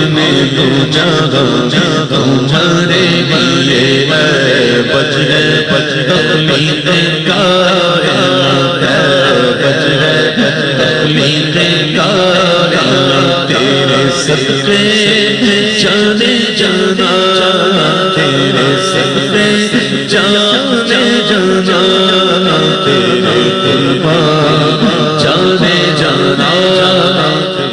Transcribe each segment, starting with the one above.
نے تو جگہ تمہارے لیے ہے بچ ہے تکلیف کائنات بچ ہے تکلیف کائنات تیرے صدقے جانے جانا تیرے صدقے جانے جانا تیرے قربان جانے جانا۔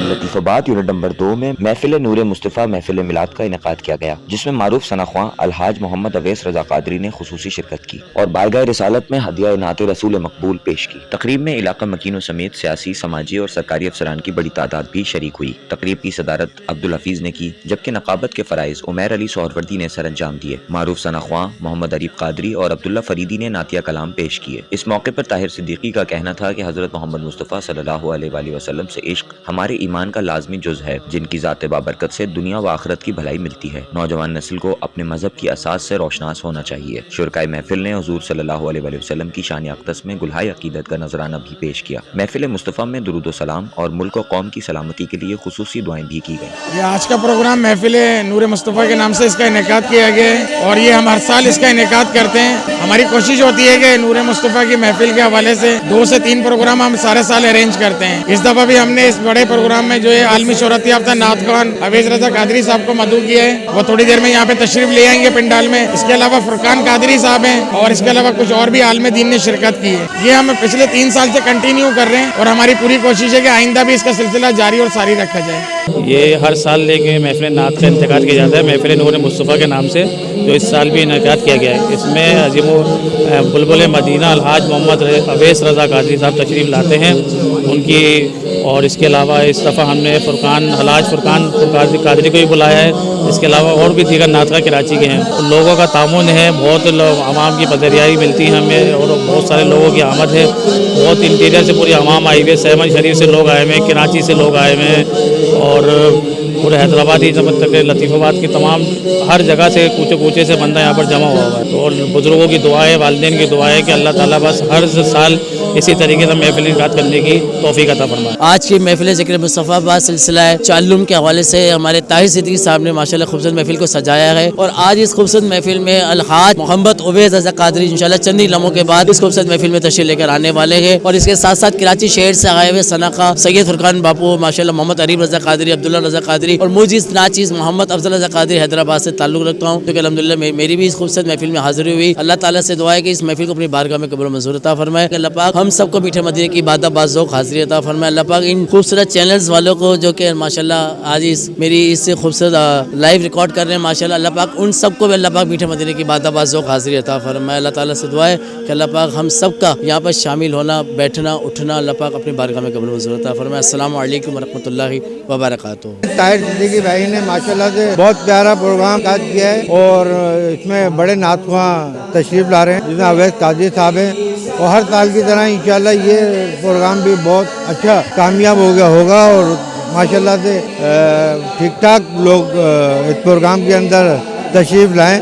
لطیفہ بات یونٹ نمبر 2 میں محفل نور مصطفیٰ محفل میلاد کا انعقاد کیا گیا، جس میں معروف ثناءخواں الحاج محمد اویس رضا قادری نے خصوصی شرکت کی اور بارگاہ رسالت میں ہدیہ نعت رسول مقبول پیش کی۔ تقریب میں علاقہ مکینوں سمیت سیاسی، سماجی اور سرکاری افسران کی بڑی تعداد بھی شریک ہوئی۔ تقریب کی صدارت عبدالحفیظ نے کی، جبکہ نقابت کے فرائض عمیر علی سہروردی نے سر انجام دیے۔ معروف ثناءخواں محمد عریف قادری اور عبداللہ فریدی نے نعتیہ کلام پیش کیے۔ اس موقع پر طاہر صدیقی کا کہنا تھا کہ حضرت محمد مصطفیٰ صلی اللہ علیہ وآلہ وسلم سے عشق ہمارے ایمان کا لازمی جز ہے، جن کی ذات بابرکت سے دنیا و آخرت کی بھلائی ملتی ہے۔ نوجوان نسل کو اپنے مذہب کی اساس سے روشناس ہونا چاہیے۔ شرکائے محفل نے حضور صلی اللہ علیہ وآلہ وسلم کی شان اقدس میں گلہائے عقیدت کا نذرانہ بھی پیش کیا۔ محفل مصطفیٰ میں درود و سلام اور ملک و قوم کی سلامتی کے لیے خصوصی دعائیں بھی کی گئیں۔ یہ آج کا پروگرام محفل نور مصطفیٰ کے نام سے اس کا انعقاد کیا گیا ہے اور یہ ہم ہر سال اس کا انعقاد کرتے ہیں۔ ہماری کوشش ہوتی ہے کہ نور مصطفیٰ کی محفل کے حوالے سے 2 سے 3 پروگرام ہم سارے سال ارینج کرتے ہیں۔ اس دفعہ بھی ہم نے اس بڑے پروگرام میں جو ہے عالمی شہرت یافتہ نعت خوان اویس رضا قادری صاحب کو مدعو کیا ہے، وہ تھوڑی دیر میں یہاں پہ تشریف لے آئیں گے پنڈال میں۔ اس کے علاوہ فرقان قادری صاحب ہیں اور اس کے علاوہ کچھ اور بھی عالم دین نے شرکت کی ہے۔ یہ ہم پچھلے 3 سال سے کنٹینیو کر رہے ہیں اور ہماری پوری کوشش ہے کہ آئندہ بھی اس کا سلسلہ جاری اور ساری رکھا جائے۔ یہ ہر سال لے کے محفل نعت کا انعقاد کیا جاتا ہے محفل نور مصطفیٰ کے نام سے، جو اس سال بھی انعقاد کیا گیا ہے۔ اس میں عظیم بلبل مدینہ الحاج محمد اویس رضا قادری صاحب تشریف لاتے ہیں ان کی، اور اس کے علاوہ اس دفعہ ہم نے الحاج فرقان قادری کو بھی بلایا ہے۔ اس کے علاوہ اور بھی دیگر نعت خوان کراچی کے ہیں۔ لوگوں کا تعاون ہے، بہت عوام کی پذیرائی ملتی ہے ہمیں اور بہت سارے لوگوں کی آمد ہے۔ بہت انٹیریئر سے پوری عوام آئی ہوئی ہے، سہمن شریف سے لوگ آئے ہوئے ہیں، کراچی سے لوگ آئے ہوئے ہیں اور پورے حیدرآباد ہی جب تک لطیف آباد کی تمام ہر جگہ سے کوچے کوچے سے بندہ یہاں پر جمع ہوا ہوا ہے۔ اور بزرگوں کی دعائیں، والدین کی دعائیں کہ اللہ تعالیٰ بس ہر سال اسی طریقے سے محفل انعقاد کرنے کی توفیق عطا فرمائے۔ آج کی محفل ذکر مصطفیٰ بعد سلسلہ چالم کے حوالے سے ہمارے طاہر صدیقی صاحب نے ماشاءاللہ خوبصورت محفل کو سجایا ہے، اور آج اس خوبصورت محفل میں الحاج محمد اویس رضا قادری انشاءاللہ چند ہی لمحوں کے بعد اس خوبصورت محفل میں تشریف لے کر آنے والے ہیں، اور اس کے ساتھ ساتھ کراچی شہر سے آئے ہوئے ثناءخواں سید فرقان باپو ماشاءاللہ محمد عریف رضا قادری، عبداللہ رضا قادری اور مجھے ناچیز محمد افضل رضا قادری حیدرآباد سے تعلق رکھتا ہوں، کیونکہ الحمدللہ میری بھی اس خوبصورت محفل میں حاضری ہوئی۔ اللہ تعالیٰ سے دعا ہے کہ اس محفل کو اپنی بارگاہ میں قبول و منظور عطا فرمائے، کہ اللہ پاک ہم سب کو میٹھے مدینے کی عبادت باذوق حاضری عطا فرمائے۔ اللہ پاک ان خوبصورت چینلز والوں کو جو کہ ماشاءاللہ آج میری اس خوبصورت لائیو ریکارڈ کر رہے ہیں، ماشاءاللہ اللہ پاک ان سب کو بھی اللہ پاک میٹھے مدینے کی عبادت باذوق حاضری عطا فرمائے۔ اللہ تعالیٰ سے دعا ہے کہ اللہ پاک ہم سب کا یہاں پر شامل ہونا، بیٹھنا، اٹھنا اللہ پاک اپنی بارگاہ میں قبول و منظور عطا فرمائے۔ السلام علیکم ورحمۃ اللہ وبرکاتہ۔ طاہر صدیقی بھائی نے ماشاءاللہ سے بہت پیارا پروگرام کیا ہے اور اس میں بڑے نعت خواں تشریف لا رہے ہیں جس میں اویس قادری صاحب ہیں، اور ہر سال کی طرح انشاءاللہ یہ پروگرام بھی بہت اچھا کامیاب ہوگا اور ماشاءاللہ سے ٹھیک ٹھاک لوگ اس پروگرام کے اندر تشریف لائیں۔